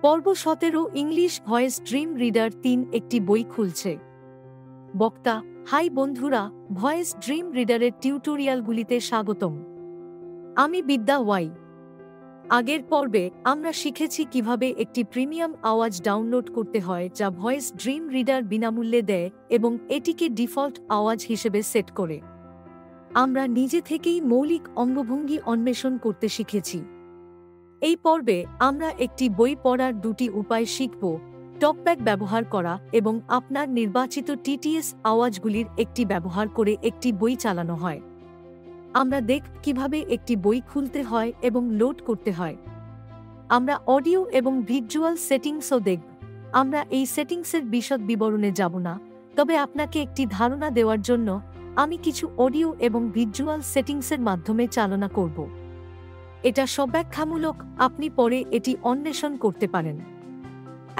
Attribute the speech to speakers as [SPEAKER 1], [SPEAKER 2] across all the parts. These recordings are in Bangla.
[SPEAKER 1] পর্ব 17 ইংলিশ ভয়েস ড্রিম রিডার 3 একটি বই খুলছে। বক্তা: হাই বন্ধুরা, ভয়েস ড্রিম রিডারের টিউটোরিয়ালগুলিতে স্বাগতম। আমি বিদ্যা ওয়াই। আগের পর্বে আমরা শিখেছি কিভাবে একটি প্রিমিয়াম আওয়াজ ডাউনলোড করতে হয় যা ভয়েস ড্রিম রিডার বিনামূল্যে দেয় এবং এটিকে ডিফল্ট আওয়াজ হিসেবে সেট করে। আমরা নিজে থেকেই মৌলিক অঙ্গভঙ্গি অন্বেষণ করতে শিখেছি। এই পর্বে আমরা একটি বই পড়ার দুটি উপায় শিখব: টকব্যাক ব্যবহার করা এবং আপনার নির্বাচিত টিটিএস আওয়াজগুলির একটি ব্যবহার করে একটি বই চালানো হয়। আমরা দেখব কিভাবে একটি বই খুলতে হয় এবং লোড করতে হয়। আমরা অডিও এবং ভিজুয়াল সেটিংসও দেখব। আমরা এই সেটিংসের বিশদ বিবরণে যাব না, তবে আপনাকে একটি ধারণা দেওয়ার জন্য আমি কিছু অডিও এবং ভিজুয়াল সেটিংসের মাধ্যমে চালনা করব। এটা সব্যাখ্যামূলক, আপনি পরে এটি অন্বেষণ করতে পারেন।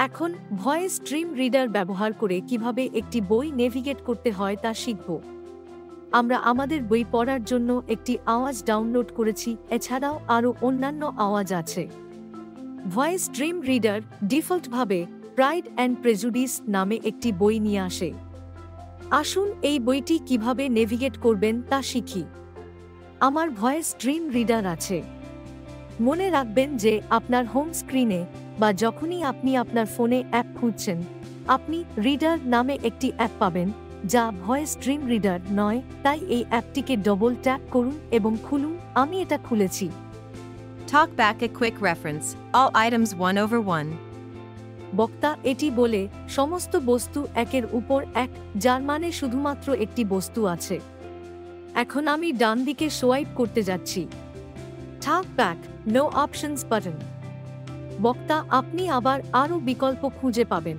[SPEAKER 1] এখন ভয়েস ড্রিম রিডার ব্যবহার করে কিভাবে একটি বই নেভিগেট করতে হয় তা শিখব। আমরা আমাদের বই পড়ার জন্য একটি আওয়াজ ডাউনলোড করেছি, এছাড়াও আরও অন্যান্য আওয়াজ আছে। ভয়েস ড্রিম রিডার ডিফল্টভাবে প্রাইড অ্যান্ড প্রেজুডিস নামে একটি বই নিয়ে আসে। আসুন এই বইটি কিভাবে নেভিগেট করবেন তা শিখি। আমার ভয়েস ড্রিম রিডার আছে। মনে রাখবেন যে আপনার হোম স্ক্রিনে বা যখনই আপনি আপনার ফোনে অ্যাপ খুঁজছেন, আপনি রিডার নামে একটি অ্যাপ পাবেন যা ভয়েস ড্রিম রিডার নয়। তাই এই অ্যাপটিকে ডবল ট্যাপ করুন এবং খুলুন। আমি এটা খুলেছি।
[SPEAKER 2] TalkBack a quick reference. All items 1/1.
[SPEAKER 1] বক্তা এটি বলে সমস্ত বস্তু একের উপর এক, যার মানে শুধুমাত্র একটি বস্তু আছে। এখন আমি ডান দিকে সোয়াইপ করতে যাচ্ছি। TalkBack, no options button. বক্তা: আপনি আবার আরও বিকল্প খুঁজে পাবেন।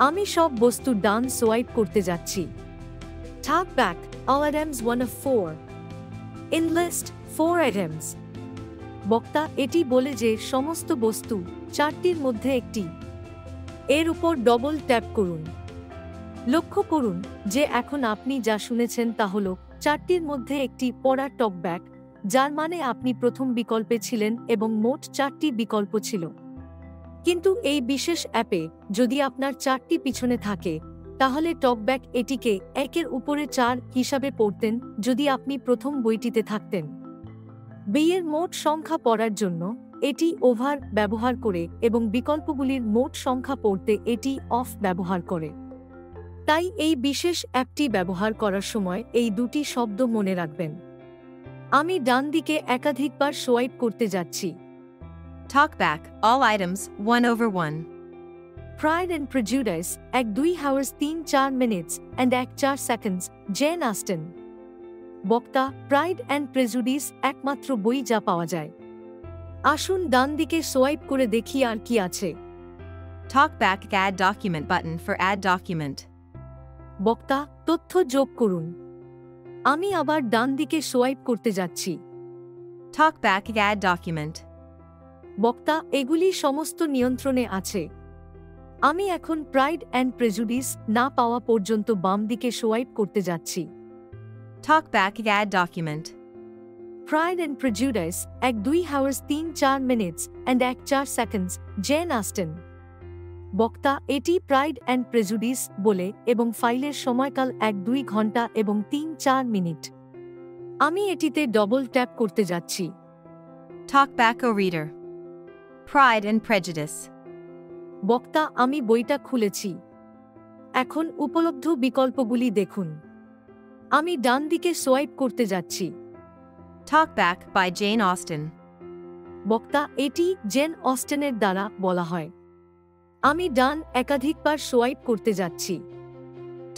[SPEAKER 1] আমি সব বস্তু ডান সোয়াইপ করতে যাচ্ছি। TalkBack, all items 1 of 4. In list, 4 items. বক্তা এটি বলে যে সমস্ত বস্তু চারটির মধ্যে একটি। এর উপর ডবল ট্যাপ করুন। লক্ষ্য করুন যে এখন আপনি যা শুনেছেন তা হল চারটির মধ্যে একটি পড়া টকব্যাক, যার মানে আপনি প্রথম বিকল্পে ছিলেন এবং মোট চারটি বিকল্প ছিল। কিন্তু এই বিশেষ অ্যাপে যদি আপনার চারটি পিছনে থাকে, তাহলে টকব্যাক এটিকে একের উপরে 4 হিসাবে পড়তেন যদি আপনি প্রথম বইটিতে থাকতেন। বইয়ের মোট সংখ্যা পড়ার জন্য এটি ওভার ব্যবহার করে এবং বিকল্পগুলির মোট সংখ্যা পড়তে এটি অফ ব্যবহার করে। তাই এই বিশেষ অ্যাপটি ব্যবহার করার সময় এই দুটি শব্দ মনে রাখবেন। আমি ডান দিকে একাধিকবার সোয়াইপ করতে যাচ্ছি।
[SPEAKER 2] TalkBack, all items 1/1.
[SPEAKER 1] Pride and Prejudice, 1-2 hours 3-4 minutes and 1-4 seconds, Jane Austen. বক্তা: প্রাইড অ্যান্ড প্রেজুডিস একমাত্র বই যা পাওয়া যায়। আসুন ডান দিকে সোয়াইপ করে দেখি আর কি আছে।
[SPEAKER 2] TalkBack add document button for add document.
[SPEAKER 1] বক্তা: তথ্য যোগ করুন। আমি আবার ডান দিকে সোয়াইপ করতে যাচ্ছি।
[SPEAKER 2] TalkBack add document.
[SPEAKER 1] বক্তা: এগুলি সমস্ত নিয়ন্ত্রণে আছে। আমি এখন প্রাইড অ্যান্ড প্রেজুডিস না পাওয়া পর্যন্ত বাম দিকে সোয়াইপ করতে যাচ্ছি।
[SPEAKER 2] TalkBack add document.
[SPEAKER 1] Pride and Prejudice, 1-2 hours 3-4 minutes and 1-4 seconds, Jane Austen. বক্তা: এটি প্রাইড অ্যান্ড প্রেজুডিস বলে এবং ফাইলের সময়কাল 1-2 ঘন্টা এবং 3-4 মিনিট। আমি এটিতে ডবল ট্যাপ করতে যাচ্ছি।
[SPEAKER 2] TalkBack o reader. Pride and Prejudice.
[SPEAKER 1] বক্তা: আমি বইটা খুলেছি। এখন উপলব্ধ বিকল্পগুলি দেখুন। আমি ডান দিকে সোয়াইপ করতে যাচ্ছি।
[SPEAKER 2] TalkBack by Jane Austen.
[SPEAKER 1] বক্তা: এটি জেন অস্টেনের দ্বারা বলা হয়। আমি ডান একাধিকবার সোয়াইপ করতে যাচ্ছি।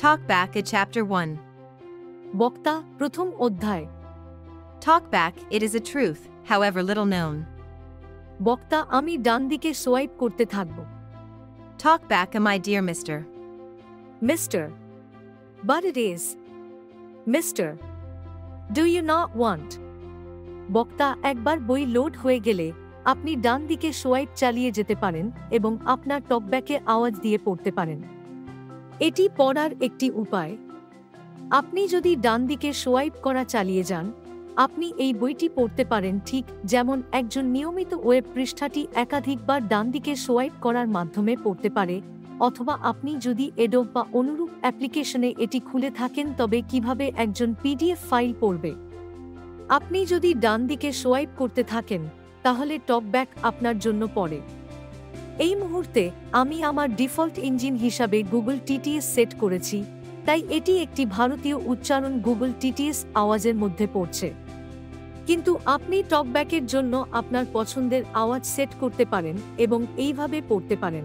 [SPEAKER 2] TalkBack a chapter 1.
[SPEAKER 1] বক্তা: প্রথম অধ্যায়।
[SPEAKER 2] TalkBack, it is a truth, however little known.
[SPEAKER 1] বক্তা: আমি ডান দিকে সোয়াইপ করতে থাকব।
[SPEAKER 2] TalkBack a my dear Mr.
[SPEAKER 1] Mr. But it is. Mr. Do you not want? বক্তা: একবার বই লোড হয়ে গেলে আপনি ডান দিকে সোয়াইপ চালিয়ে যেতে পারেন এবং আপনার টকব্যাকে আওয়াজ দিয়ে পড়তে পারেন। এটি পড়ার একটি উপায়। আপনি যদি ডান দিকে সোয়াইপ করা চালিয়ে যান, আপনি এই বইটি পড়তে পারেন ঠিক যেমন একজন নিয়মিত ওয়েব পৃষ্ঠাটি একাধিকবার ডানদিকে সোয়াইপ করার মাধ্যমে পড়তে পারে, অথবা আপনি যদি এডোব বা অনুরূপ অ্যাপ্লিকেশনে এটি খুলে থাকেন তবে কিভাবে একজন পিডিএফ ফাইল পড়বে। আপনি যদি ডানদিকে সোয়াইপ করতে থাকেন তাহলে টকব্যাক আপনার জন্য পড়ে। এই মুহূর্তে আমি আমার ডিফল্ট ইঞ্জিন হিসাবে গুগল টিটিএস সেট করেছি, তাই এটি একটি ভারতীয় উচ্চারণ গুগল টিটিএস আওয়াজের মধ্যে পড়ছে। কিন্তু আপনি টকব্যাকের জন্য আপনার পছন্দের আওয়াজ সেট করতে পারেন এবং এইভাবে পড়তে পারেন।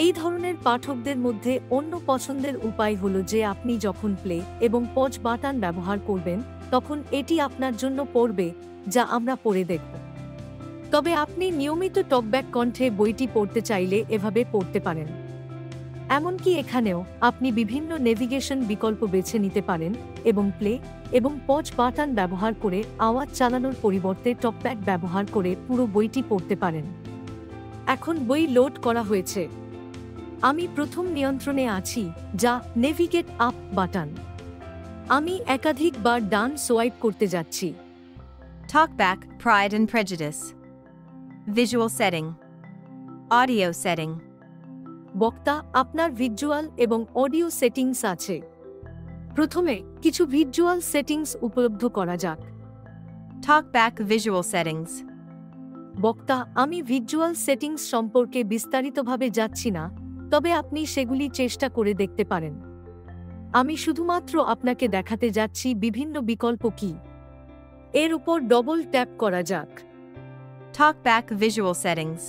[SPEAKER 1] এই ধরনের পাঠকদের মধ্যে অন্য পছন্দের উপায় হলো যে আপনি যখন প্লে এবং পজ বাটন ব্যবহার করবেন তখন এটি আপনার জন্য পড়বে, যা আমরা পড়ে দেখব। তবে আপনি নিয়মিত টকব্যাক কণ্ঠে বইটি পড়তে চাইলে এভাবে পড়তে পারেন। এমনকি এখানেও আপনি বিভিন্ন নেভিগেশন বিকল্প বেছে নিতে পারেন এবং প্লে এবং পজ বাটন ব্যবহার করে আওয়াজ চালানোর পরিবর্তে টকব্যাক ব্যবহার করে পুরো বইটি পড়তে পারেন। এখন বই লোড করা হয়েছে। আমি প্রথম নিয়ন্ত্রণে আছি, যা নেভিগেট আপ বাটন। আমি একাধিকবার ডান সোয়াইপ করতে যাচ্ছি।
[SPEAKER 2] Talkback, Pride and Prejudice. Visual setting. Audio setting.
[SPEAKER 1] বক্তা, আপনার ভিজুয়াল এবং অডিও সেটিংস আছে। প্রথমে কিছু ভিজুয়াল সেটিংস উপলব্ধ করা যাক।
[SPEAKER 2] Talkback visual settings.
[SPEAKER 1] বক্তা, আমি ভিজুয়াল সেটিংস সম্পর্কে বিস্তারিতভাবে যাচ্ছি না, তবে আপনি সেগুলি চেষ্টা করে দেখতে পারেন। আমি শুধুমাত্র আপনাকে দেখাতে যাচ্ছি বিভিন্ন বিকল্প কি। এর উপর ডবল ট্যাপ করা যাক।
[SPEAKER 2] Talkback visual settings.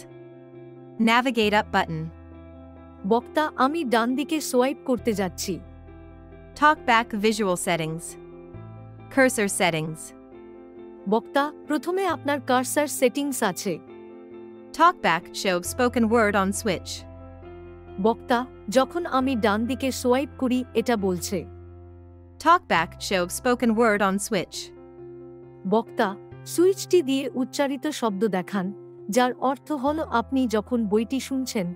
[SPEAKER 2] Navigate up button.
[SPEAKER 1] বক্তা, আমি ডান দিকে সোয়াইপ করতে যাচ্ছি।
[SPEAKER 2] Talkback visual settings. Cursor settings.
[SPEAKER 1] বক্তা, প্রথমে আপনার কার্সার সেটিংস আছে।
[SPEAKER 2] Talkback show spoken word on switch.
[SPEAKER 1] বক্তা, যখন আমি ডান দিকে সোয়াইপ করি এটা বলছে।
[SPEAKER 2] Talkback show spoken word on switch.
[SPEAKER 1] বক্তা, সুইচটি দিয়ে উচ্চারিত শব্দ দেখান, যার অর্থ হল আপনি যখন বইটি শুনছেন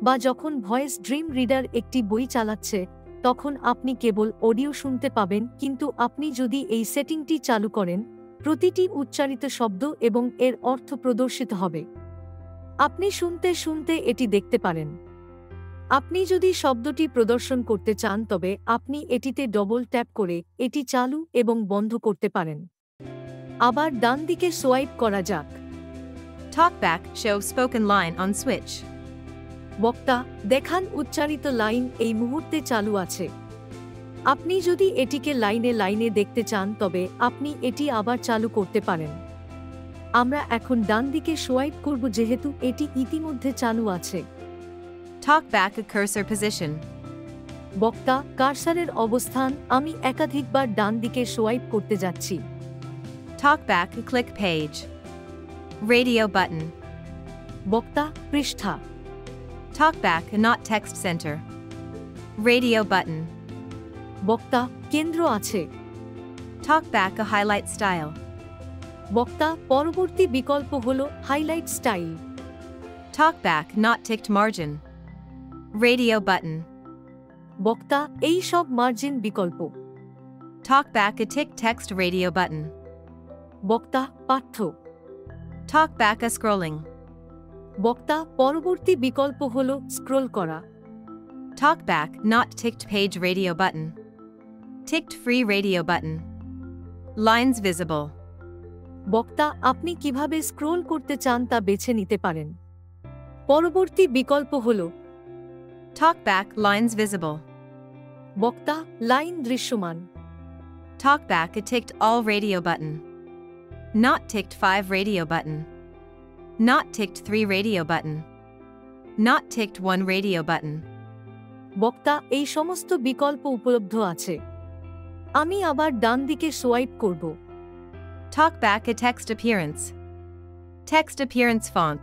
[SPEAKER 1] বা যখন ভয়েস ড্রিম রিডার একটি বই চালাচ্ছে তখন আপনি কেবল অডিও শুনতে পাবেন, কিন্তু আপনি যদি এই সেটিংটি চালু করেন প্রতিটি উচ্চারিত শব্দ এবং এর অর্থ প্রদর্শিত হবে। আপনি শুনতে শুনতে এটি দেখতে পারেন। আপনি যদি শব্দটি প্রদর্শন করতে চান তবে আপনি এটিতে ডবল ট্যাপ করে এটি চালু এবং বন্ধ করতে পারেন। আবার ডান দিকে সোয়াইপ করা যাক।
[SPEAKER 2] Talkback show spoken line on switch.
[SPEAKER 1] বক্তা, দেখান উচ্চারিত লাইন এই মুহূর্তে চালু আছে। আপনি যদি এটিকে লাইনে লাইনে দেখতে চান তবে আপনি এটি আবার চালু করতে পারেন। আমরা এখন ডান দিকে সোয়াইপ করব যেহেতু এটি ইতিমধ্যে চালু আছে।
[SPEAKER 2] Talkback a cursor position.
[SPEAKER 1] বক্তা, কার্সারের অবস্থান আমি একাধিকবার ডান দিকে সোয়াইপ করতে যাচ্ছি।
[SPEAKER 2] Talkback click page. Radio button.
[SPEAKER 1] বক্তা, পৃষ্ঠা।
[SPEAKER 2] Talkback not text center. Radio button.
[SPEAKER 1] বক্তা, কেন্দ্র আছে।
[SPEAKER 2] Talkback a highlight style.
[SPEAKER 1] বক্তা, পরবর্তী বিকল্প হল highlight style.
[SPEAKER 2] Talkback not ticked margin. Radio button.
[SPEAKER 1] বক্তা, এই সব মার্জিন বিকল্প।
[SPEAKER 2] Talkback a tick text radio button.
[SPEAKER 1] বক্তা, পাঠ্য।
[SPEAKER 2] Talkback a scrolling.
[SPEAKER 1] বক্তা, পরবর্তী বিকল্প হল স্ক্রল করা।
[SPEAKER 2] Talkback not ticked page radio button. Ticked free radio button. Lines visible.
[SPEAKER 1] বক্তা, আপনি কিভাবে স্ক্রল করতে চান তা বেছে নিতে পারেন। পরবর্তী বিকল্প হল
[SPEAKER 2] Talkback lines visible.
[SPEAKER 1] বক্তা, লাইন দৃশ্যমান।
[SPEAKER 2] Talkback a ticked all radio button. Not ticked 5 radio button. Not ticked 3 radio button. Not ticked 1 radio button.
[SPEAKER 1] বক্তা, এই সমস্ত বিকল্প উপলব্ধ আছে। আমি আবার ডান দিকে সোয়াইপ করব।
[SPEAKER 2] Talkback a text appearance. Text appearance font.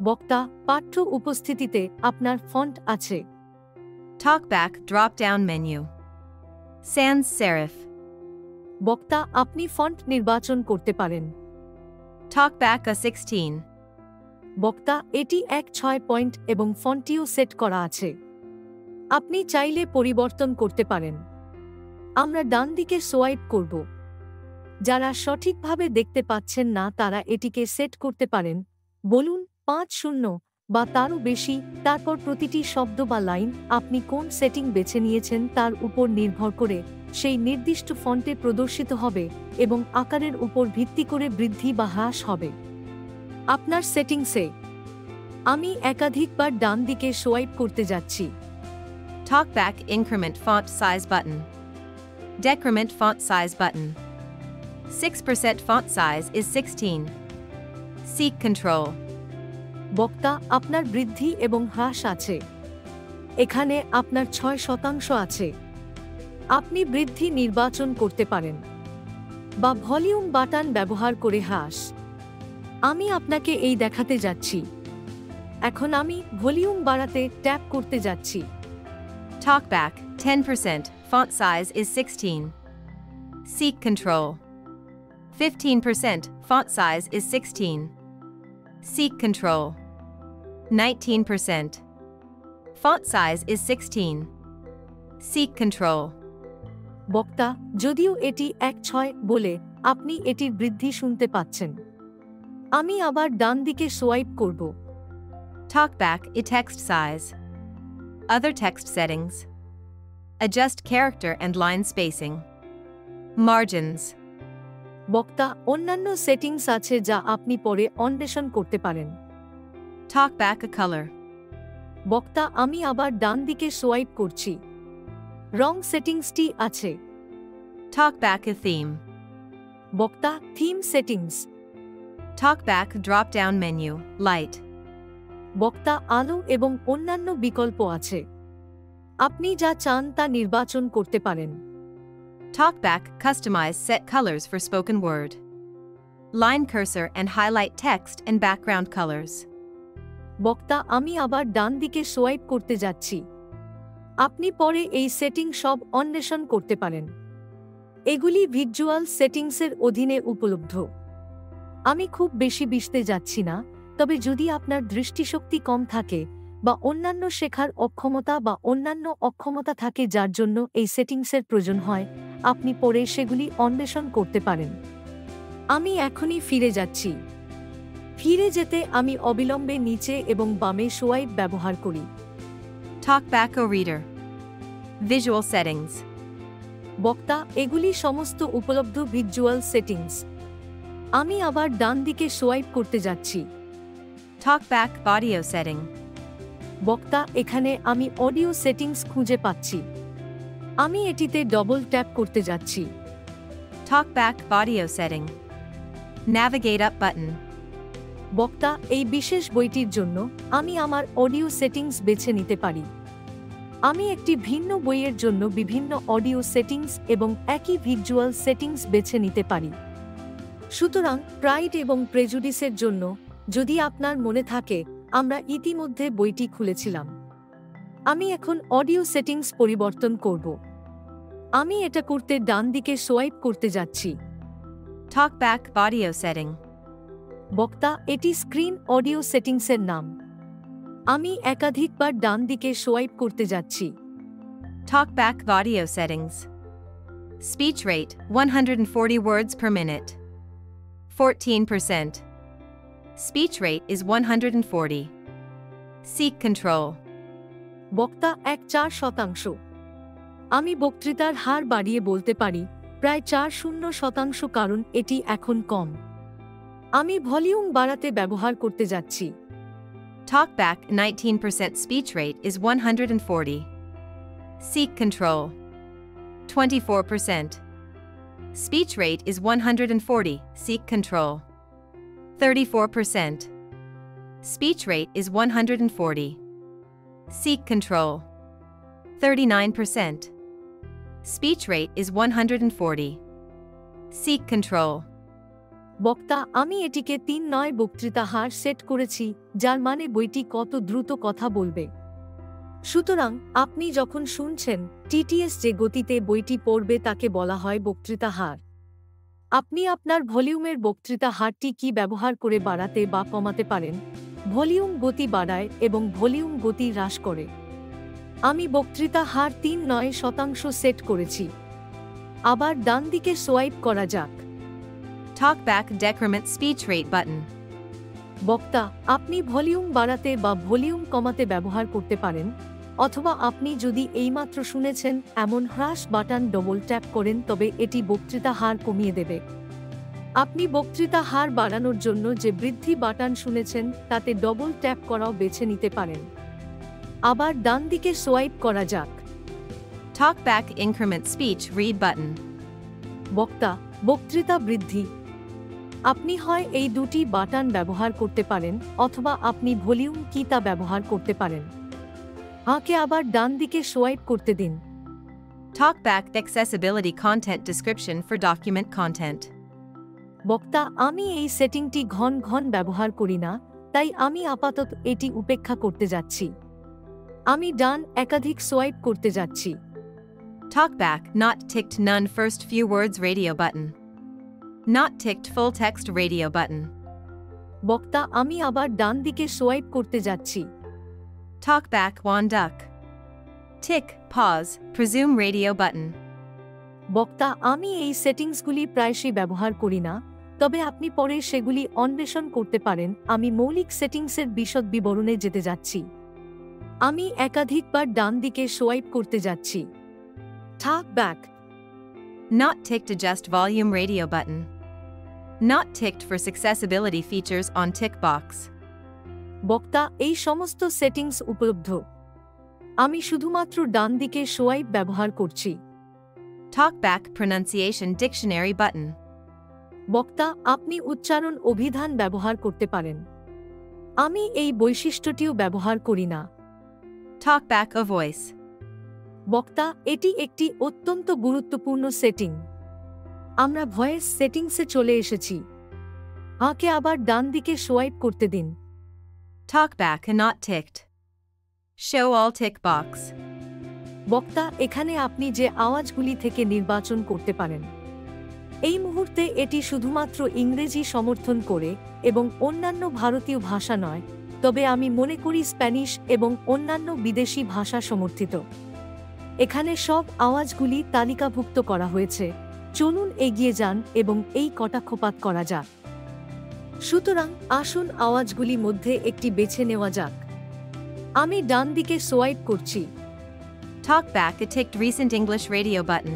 [SPEAKER 1] বক্তা, পাঠ্য উপস্থিতিতে আপনার ফন্ট আছে।
[SPEAKER 2] Talkback drop down menu. Sans serif.
[SPEAKER 1] বক্তা, আপনি ফন্ট নির্বাচন করতে পারেন।
[SPEAKER 2] Talkback a 16.
[SPEAKER 1] বক্তা, এটি 1.6 পয়েন্ট এবং ফন্টটিও সেট করা আছে। আপনি চাইলে পরিবর্তন করতে পারেন। আমরা ডান দিকে সোয়াইপ করব। যারা সঠিকভাবে দেখতে পাচ্ছেন না তারা এটিকে সেট করতে পারেন, বলুন 5-0 বা তারও বেশি, তারপর প্রতিটি শব্দ বা লাইন আপনি কোন সেটিং বেছে নিয়েছেন তার উপর নির্ভর করে সেই নির্দিষ্ট ফন্টে প্রদর্শিত হবে এবং আকারের উপর ভিত্তি করে বৃদ্ধি বা হ্রাস হবে। আপনার সেটিংসে আমি একাধিকবার ডান দিকে সোয়াইপ করতে যাচ্ছি।
[SPEAKER 2] Talkback increment font size button. Decrement font size button. 6% font size is 16. Seek control.
[SPEAKER 1] বক্তা, আপনার বৃদ্ধি এবং হ্রাস আছে। এখানে আপনার 6% আছে। আপনি বৃদ্ধি নির্বাচন করতে পারেন বা ভলিউম বাটন ব্যবহার করে হ্রাস। আমি আপনাকে এই দেখাতে যাচ্ছি। এখন আমি ভলিউম বাড়াতে ট্যাপ করতে যাচ্ছি।
[SPEAKER 2] Talkback 10%, font size is 16. Seek control. 15%, font size is 16. Seek control. 19%. Font size is 16. Seek control.
[SPEAKER 1] বক্তা, যদিও এটি 1:6 বলে আপনি এটির বৃদ্ধি শুনতে পাচ্ছেন। আমি আবার ডান দিকে সোয়াইপ করব।
[SPEAKER 2] Talkback text size. Other text settings. Adjust character and line spacing. Margins.
[SPEAKER 1] বক্তা, অন্যান্য সেটিংস আছে যা আপনি পরে অন্বেষণ করতে পারেন।
[SPEAKER 2] Talkback a color.
[SPEAKER 1] বক্তা, আমি আবার ডান দিকে সোয়াইপ করছি। রং সেটিংসটি আছে।
[SPEAKER 2] Talkback a theme.
[SPEAKER 1] বক্তা, theme settings.
[SPEAKER 2] Talkback drop-down menu, light.
[SPEAKER 1] বক্তা, আলো এবং অন্যান্য বিকল্প আছে। আপনি যা চান তা নির্বাচন করতে পারেন।
[SPEAKER 2] Talkback customize set colors for spoken word. Line cursor and highlight text and background colors.
[SPEAKER 1] বক্তা, আমি আবার ডান দিকে সোয়াইপ করতে যাচ্ছি। আপনি পরে এই সেটিং সব অন্বেষণ করতে পারেন। এগুলি ভিজুয়াল সেটিংসের অধীনে উপলব্ধ। আমি খুব বেশি বিশতে যাচ্ছি না, তবে যদি আপনার দৃষ্টিশক্তি কম থাকে বা অন্যান্য শেখার অক্ষমতা বা অন্যান্য অক্ষমতা থাকে যার জন্য এই সেটিংসের প্রয়োজন হয়, আপনি পরে সেগুলি অন্বেষণ করতে পারেন। আমি এখনই ফিরে যাচ্ছি। ফিরে যেতে আমি অবিলম্বে নিচে এবং বামে সোয়াইপ ব্যবহার করি।
[SPEAKER 2] Talkback o reader. Visual settings.
[SPEAKER 1] বক্তা, এগুলি সমস্ত উপলব্ধ ভিজুয়াল সেটিংস। আমি আবার ডান দিকে সোয়াইপ করতে যাচ্ছি।
[SPEAKER 2] Talkback audio setting.
[SPEAKER 1] বক্তা, এখানে আমি অডিও সেটিংস খুঁজে পাচ্ছি। আমি এটিতে ডবল ট্যাপ করতে যাচ্ছি।
[SPEAKER 2] Talkback audio setting. Navigate up button.
[SPEAKER 1] বক্তা, এই বিশেষ বইটির জন্য আমি আমার অডিও সেটিংস বেছে নিতে পারি। আমি একটি ভিন্ন বইয়ের জন্য বিভিন্ন অডিও সেটিংস এবং একই ভিজুয়াল সেটিংস বেছে নিতে পারি। সুতরাং প্রাইড এবং প্রেজুডিসের জন্য, যদি আপনার মনে থাকে, আমরা ইতিমধ্যে বইটি খুলেছিলাম। আমি এখন অডিও সেটিংস পরিবর্তন করব। আমি এটা করতে ডান দিকে সোয়াইপ করতে যাচ্ছি।
[SPEAKER 2] Talkback audio setting.
[SPEAKER 1] বক্তা, এটি স্ক্রিন অডিও সেটিংসের নাম। আমি একাধিকবার ডান দিকে সোয়াইপ করতে যাচ্ছি।
[SPEAKER 2] Talkback audio settings. Speech rate 140 words per minute. 14%. Speech rate is 140. Seek control.
[SPEAKER 1] বক্তা, 4%। আমি বক্তৃতার হার বাড়িয়ে বলতে পারি প্রায় 40% কারণ এটি এখন কম। আমি ভলিউম বাড়াতে ব্যবহার করতে যাচ্ছি।
[SPEAKER 2] Talkback 19% speech rate is 140. Seek control. 24%. Speech rate is 140. Seek control. 34%. Speech rate is 140. Seek control. 39%. Speech rate is 140. Seek control.
[SPEAKER 1] বক্তা, আমি এটিকে 3-9 বক্তৃতা হার সেট করেছি, যার মানে বইটি কত দ্রুত কথা বলবে। সুতরাং আপনি যখন শুনছেন, টিটিএস যে গতিতে বইটি পড়বে তাকে বলা হয় বক্তৃতা হার। আপনি আপনার ভলিউমের বক্তৃতা হারটি কি ব্যবহার করে বাড়াতে বা কমাতে পারেন। ভলিউম গতি বাড়ায় এবং ভলিউম গতি হ্রাস করে। আমি বক্তৃতা হার 3-9% সেট করেছি। আবার ডান দিকে সোয়াইপ করা যাক।
[SPEAKER 2] Talkback decrement speech rate button.
[SPEAKER 1] বক্তা, আপনি ভলিউম বাড়াতে বা ভলিউম কমাতে ব্যবহার করতে পারেন, অথবা আপনি যদি এইমাত্র শুনেছেন এমন হ্রাস বাটন ডবল ট্যাপ করেন তবে এটি বক্তৃতা হার কমিয়ে দেবে। আপনি বক্তৃতা হার বাড়ানোর জন্য যে বৃদ্ধি বাটন শুনেছেন তাতে ডবল ট্যাপ করাও বেছে নিতে পারেন। আবার ডান দিকে সোয়াইপ করা যাক।
[SPEAKER 2] Talkback increment speech read button.
[SPEAKER 1] বক্তা, বক্তৃতা বৃদ্ধি। আপনি হয় এই দুটি বাটন ব্যবহার করতে পারেন অথবা আপনি ভলিউম কি তা ব্যবহার করতে পারেন। আঁকে আবার ডান দিকে সোয়াইপ করতে দিন।
[SPEAKER 2] Talkback accessibility content description for document content.
[SPEAKER 1] বক্তা, আমি এই সেটিংটি ঘন ঘন ব্যবহার করি না, তাই আমি আপাতত এটি উপেক্ষা করতে যাচ্ছি। আমি ডান একাধিক সোয়াইপ করতে যাচ্ছি।
[SPEAKER 2] Talkback not ticked none first few words radio button. Not ticked full text radio button.
[SPEAKER 1] বক্তা, আমি আবার ডান দিকে সোয়াইপ করতে যাচ্ছি।
[SPEAKER 2] Talkback one duck. Tick pause presume radio button.
[SPEAKER 1] বক্তা, আমি এই সেটিংসগুলি প্রায়শই ব্যবহার করি না, তবে আপনি পরে সেগুলি অন্বেষণ করতে পারেন। আমি মৌলিক সেটিংসের বিশদ বিবরণে যেতে যাচ্ছি। আমি একাধিকবার ডান দিকে সোয়াইপ করতে যাচ্ছি। Talkback
[SPEAKER 2] Not ticked adjust volume radio button. Not ticked for accessibility features on tick box.
[SPEAKER 1] বক্তা, এই সমস্ত সেটিংস উপলব্ধ। আমি শুধুমাত্র ডান দিকে সোয়াইপ ব্যবহার করছি।
[SPEAKER 2] Talkback pronunciation dictionary button.
[SPEAKER 1] বক্তা, আপনি উচ্চারণ অভিধান ব্যবহার করতে পারেন। আমি এই বৈশিষ্ট্যটিও ব্যবহার করি না।
[SPEAKER 2] Talkback a voice.
[SPEAKER 1] বক্তা, এটি একটি অত্যন্ত গুরুত্বপূর্ণ সেটিং। আমরা ভয়েস সেটিংসে চলে এসেছি। আঁকে আবার ডান দিকে সোয়াইপ করতে দিন।
[SPEAKER 2] Talkback not ticked. Show all tick box.
[SPEAKER 1] বক্তা, এখানে আপনি যে আওয়াজগুলি থেকে নির্বাচন করতে পারেন। এই মুহূর্তে এটি শুধুমাত্র ইংরেজি সমর্থন করে এবং অন্যান্য ভারতীয় ভাষা নয়, তবে আমি মনে করি স্প্যানিশ এবং অন্যান্য বিদেশি ভাষা সমর্থিত। এখানে সব আওয়াজগুলি তালিকাভুক্ত করা হয়েছে। চলুন এগিয়ে যান এবং এই কটাক্ষপাত করা যাক। সুতরাং আসুন আওয়াজগুলি মধ্যে একটি বেছে নেওয়া যাক। আমি ডান দিকে সোয়াইপ করছি।
[SPEAKER 2] Talkback a ticked recent English radio button.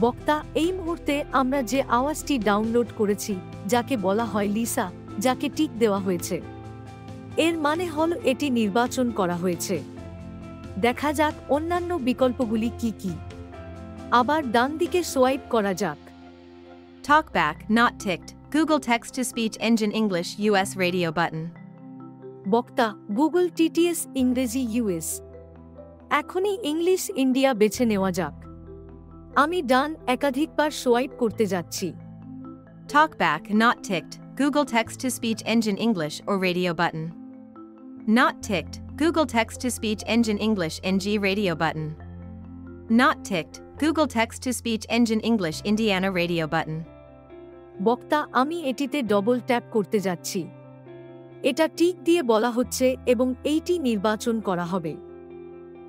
[SPEAKER 1] বক্তা, এই মুহূর্তে আমরা যে আওয়াজটি ডাউনলোড করেছি, যাকে বলা হয় লিসা, যাকে টিক দেওয়া হয়েছে, এর মানে হল এটি নির্বাচন করা হয়েছে। দেখা যাক অন্যান্য বিকল্পগুলি কি কি। আবার ডান দিকে সোয়াইপ করা যাক।
[SPEAKER 2] Talkback not ticked Google text to speech engine English US radio button.
[SPEAKER 1] বক্তা, গুগল টিটিএস ইংরেজি ইউএস। এখনই ইংলিশ ইন্ডিয়া বেছে নেওয়া যাক। আমি ডান একাধিকবার সোয়াইপ করতে যাচ্ছি।
[SPEAKER 2] Talkback not ticked Google text to speech engine English or radio button. Not ticked Google text to speech engine English NG radio button. Not ticked Google text to speech engine English Indiana radio button.
[SPEAKER 1] বক্তা, আমি এটিতে ডবল ট্যাপ করতে যাচ্ছি। এটা টিক দিয়ে বলা হচ্ছে এবং এইটি নির্বাচন করা হবে।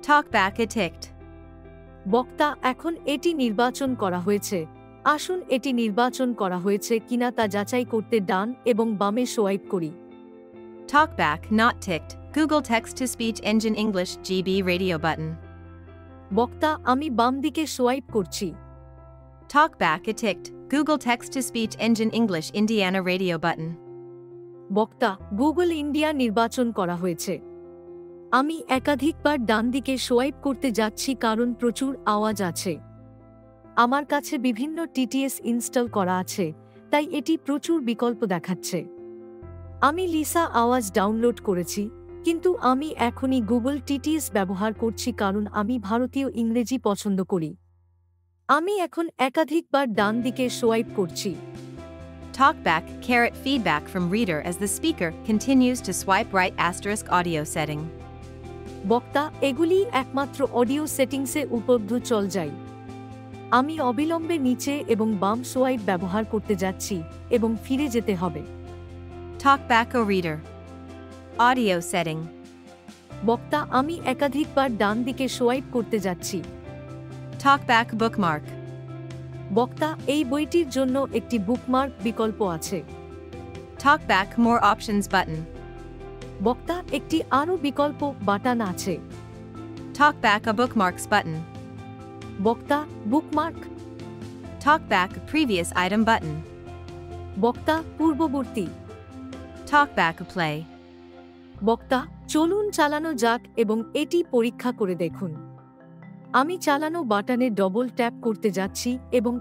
[SPEAKER 2] Talkback a ticked.
[SPEAKER 1] বক্তা, এখন এটি নির্বাচন করা হয়েছে। আসুন এটি নির্বাচন করা হয়েছে কিনা তা যাচাই করতে ডান এবং বামে সোয়াইপ করি।
[SPEAKER 2] Talkback not ticked Google text to speech engine English GB radio button.
[SPEAKER 1] বক্তা, আমি বাম দিকে সোয়াইপ করছি।
[SPEAKER 2] Talkback a ticked Google text to speech engine English Indiana radio button.
[SPEAKER 1] বক্তা, গুগল ইন্ডিয়া নির্বাচন করা হয়েছে। আমি একাধিকবার ডান দিকে সোয়াইপ করতে যাচ্ছি কারণ প্রচুর আওয়াজ আছে। আমার কাছে বিভিন্ন টিটিএস ইনস্টল করা আছে, তাই এটি প্রচুর বিকল্প দেখাচ্ছে। আমি লিসা আওয়াজ ডাউনলোড করেছি, কিন্তু আমি এখনই গুগল টিটিএস ব্যবহার করছি কারণ আমি ভারতীয় ইংরেজি পছন্দ করি। আমি এখন একাধিকবার ডান দিকে সোয়াইপ করছি।
[SPEAKER 2] Talkback caret feedback from reader as the speaker continues to swipe right asterisk audio setting.
[SPEAKER 1] বক্তা, এগুলি একমাত্র অডিও সেটিংসে উপলব্ধ। চল যাই। আমি অবিলম্বে নিচে এবং বাম সোয়াইপ ব্যবহার করতে যাচ্ছি এবং ফিরে যেতে হবে।
[SPEAKER 2] Talkback o reader. Audio setting.
[SPEAKER 1] বক্তা, আমি একাধিকবার ডান দিকে সোয়াইপ করতে যাচ্ছি।
[SPEAKER 2] Talkback bookmark.
[SPEAKER 1] বক্তা, এই বইটির জন্য একটি বুকমার্ক বিকল্প আছে।
[SPEAKER 2] Talkback more options button.
[SPEAKER 1] বক্তা, একটি আরও বিকল্প বাটন আছে।
[SPEAKER 2] Talkback a bookmarks button.
[SPEAKER 1] বক্তা, bookmark.
[SPEAKER 2] Talkback previous item button.
[SPEAKER 1] বক্তা, পূর্ববর্তী।
[SPEAKER 2] Talkback a play.
[SPEAKER 1] বক্তা, চলুন চালানো যাক এবং এটি পরীক্ষা করে দেখুন। আমি চালানো বাটনে ডবল ট্যাপ করতে যাচ্ছি এবং